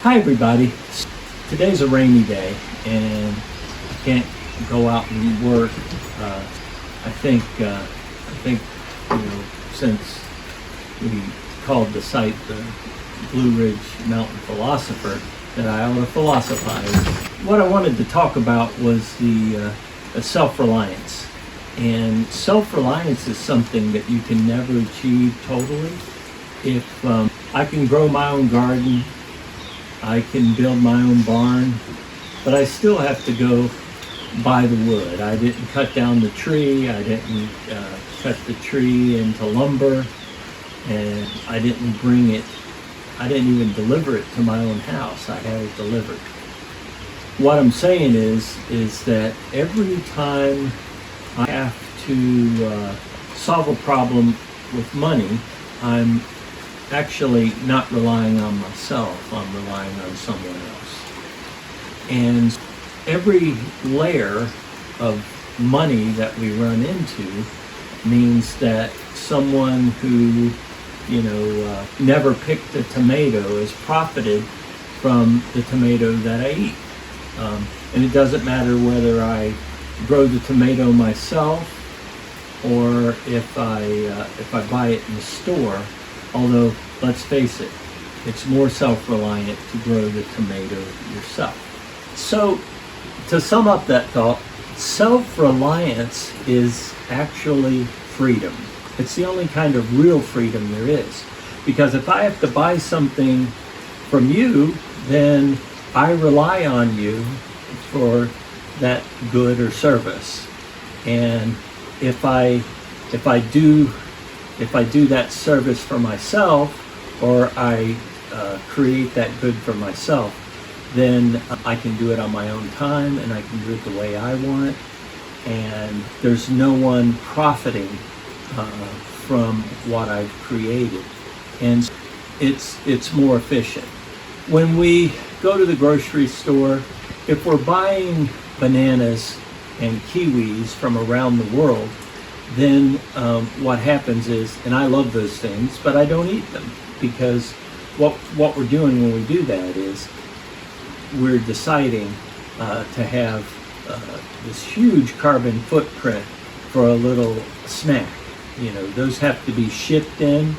Hi everybody. Today's a rainy day and I can't go out and work. I think since we called the site the Blue Ridge Mountain Philosopher, that I ought to philosophize. What I wanted to talk about was the self-reliance. And self-reliance is something that you can never achieve totally. If I can grow my own garden, I can build my own barn, but I still have to go buy the wood. I didn't cut down the tree, I didn't cut the tree into lumber, and I didn't even deliver it to my own house. I had it delivered. What I'm saying is that every time I have to solve a problem with money, I'm actually not relying on myself, I'm relying on someone else. And every layer of money that we run into means that someone who, never picked a tomato has profited from the tomato that I eat. And it doesn't matter whether I grow the tomato myself or if I buy it in the store. Although, let's face it, it's more self-reliant to grow the tomato yourself. So, to sum up that thought, self-reliance is actually freedom. It's the only kind of real freedom there is. Because if I have to buy something from you, then I rely on you for that good or service. And if I do that service for myself, or I create that good for myself, then I can do it on my own time and I can do it the way I want, and there's no one profiting from what I've created, and it's more efficient. When we go to the grocery store, if we're buying bananas and kiwis from around the world, then what happens is, and I love those things, but I don't eat them, because what we're doing when we do that is we're deciding to have this huge carbon footprint for a little snack. Those have to be shipped in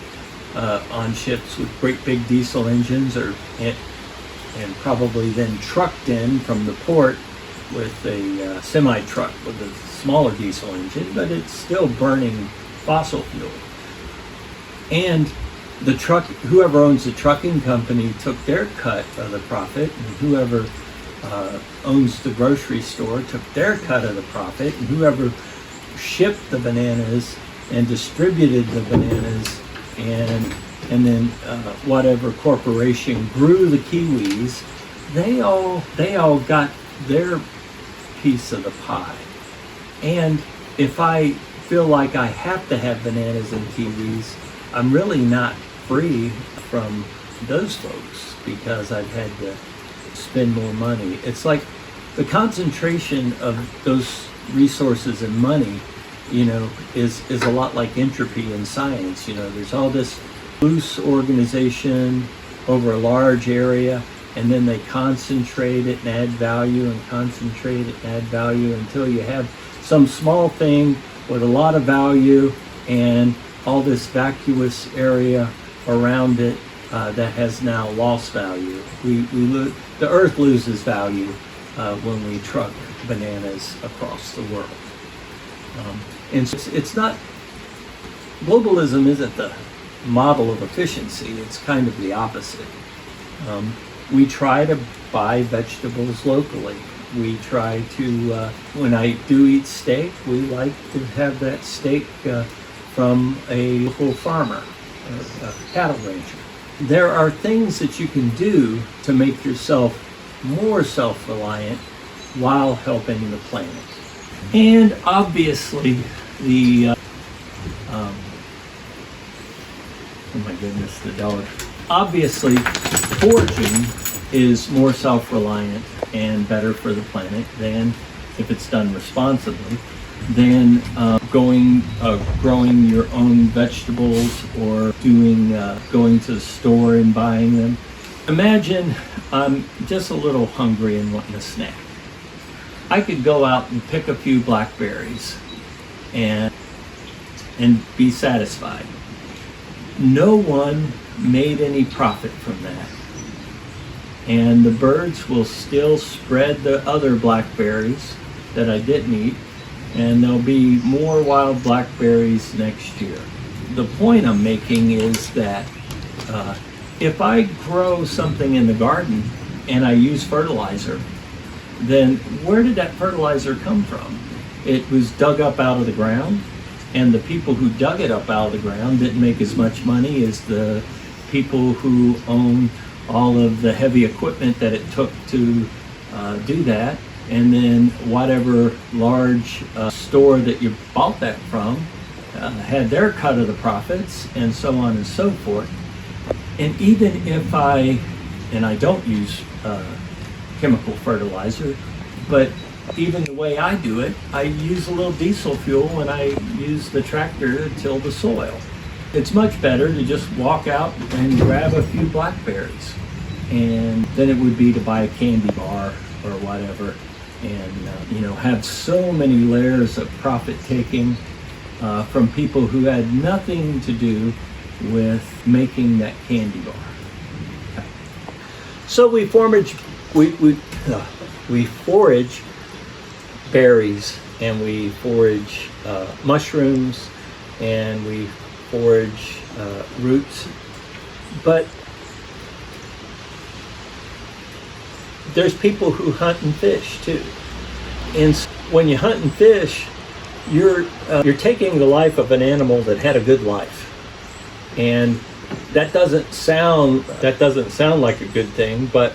on ships with great big diesel engines, and probably then trucked in from the port with a semi-truck with a smaller diesel engine, but it's still burning fossil fuel. And whoever owns the trucking company took their cut of the profit, and whoever owns the grocery store took their cut of the profit, and whoever shipped the bananas and distributed the bananas, and then whatever corporation grew the kiwis, they all got their piece of the pie. And if I feel like I have to have bananas and kiwis, I'm really not free from those folks, because I've had to spend more money. It's like the concentration of those resources and money, is a lot like entropy in science. There's all this loose organization over a large area, and then they concentrate it and add value and concentrate it and add value until you have some small thing with a lot of value and all this vacuous area around it that has now lost value. The earth loses value when we truck bananas across the world. And it's not, globalism isn't the model of efficiency, it's kind of the opposite. We try to buy vegetables locally. We try to, when I do eat steak, we like to have that steak from a local farmer, a cattle rancher. There are things that you can do to make yourself more self-reliant while helping the planet. And obviously the, oh my goodness, the dog. Obviously, foraging is more self-reliant and better for the planet than, if it's done responsibly, than growing your own vegetables or going to the store and buying them. Imagine I'm just a little hungry and wanting a snack. I could go out and pick a few blackberries and be satisfied. No one made any profit from that. And the birds will still spread the other blackberries that I didn't eat, and there'll be more wild blackberries next year. The point I'm making is that if I grow something in the garden and I use fertilizer, then where did that fertilizer come from? It was dug up out of the ground, and the people who dug it up out of the ground didn't make as much money as the people who own all of the heavy equipment that it took to do that. And then whatever large store that you bought that from had their cut of the profits, and so on and so forth. And even if I don't use chemical fertilizer, but even the way I do it, I use a little diesel fuel when I use the tractor to till the soil. It's much better to just walk out and grab a few blackberries, and then it would be to buy a candy bar or whatever, and have so many layers of profit taking from people who had nothing to do with making that candy bar. Okay. So we forage berries, and we forage mushrooms, and we forage roots. But there's people who hunt and fish too. And when you hunt and fish, you're taking the life of an animal that had a good life. And that doesn't sound like a good thing, but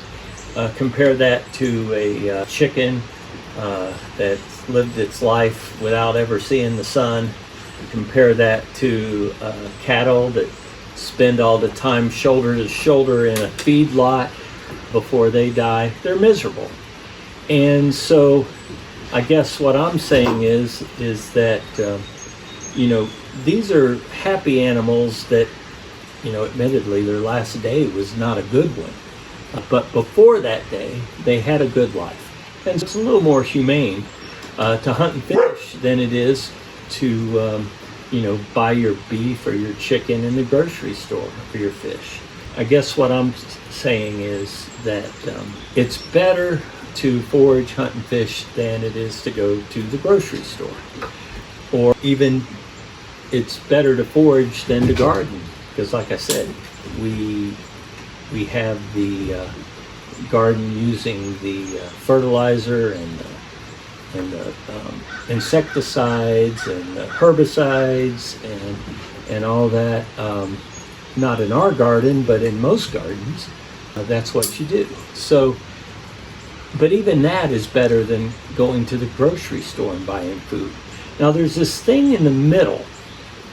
compare that to a chicken that lived its life without ever seeing the sun. Compare that to cattle that spend all the time shoulder to shoulder in a feedlot before they die. They're miserable. And so I guess what I'm saying is that these are happy animals that, admittedly their last day was not a good one. But before that day, they had a good life. And it's a little more humane to hunt and fish than it is to, buy your beef or your chicken in the grocery store for your fish. I guess what I'm saying is that it's better to forage, hunt, and fish than it is to go to the grocery store. Or even it's better to forage than to garden. Because like I said, we have the garden using the fertilizer and the insecticides and the herbicides and all that. Not in our garden, but in most gardens, that's what you do. So, but even that is better than going to the grocery store and buying food. Now there's this thing in the middle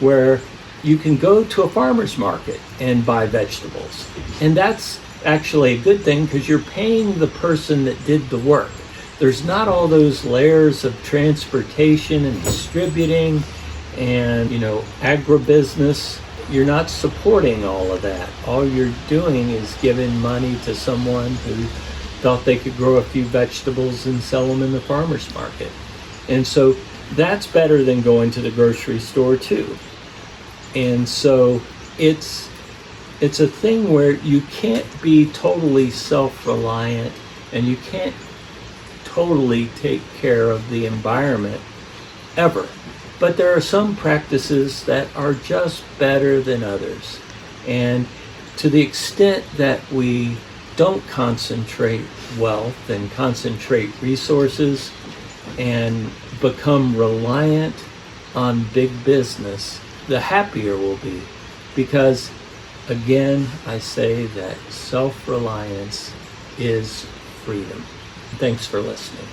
where you can go to a farmer's market and buy vegetables. And that's actually a good thing because you're paying the person that did the work. There's not all those layers of transportation and distributing and, agribusiness. You're not supporting all of that. All you're doing is giving money to someone who thought they could grow a few vegetables and sell them in the farmer's market. And so that's better than going to the grocery store too. And so it's a thing where you can't be totally self-reliant and you can't totally take care of the environment ever. But there are some practices that are just better than others. And to the extent that we don't concentrate wealth and concentrate resources and become reliant on big business, the happier we'll be. Because again, I say that self-reliance is freedom. Thanks for listening.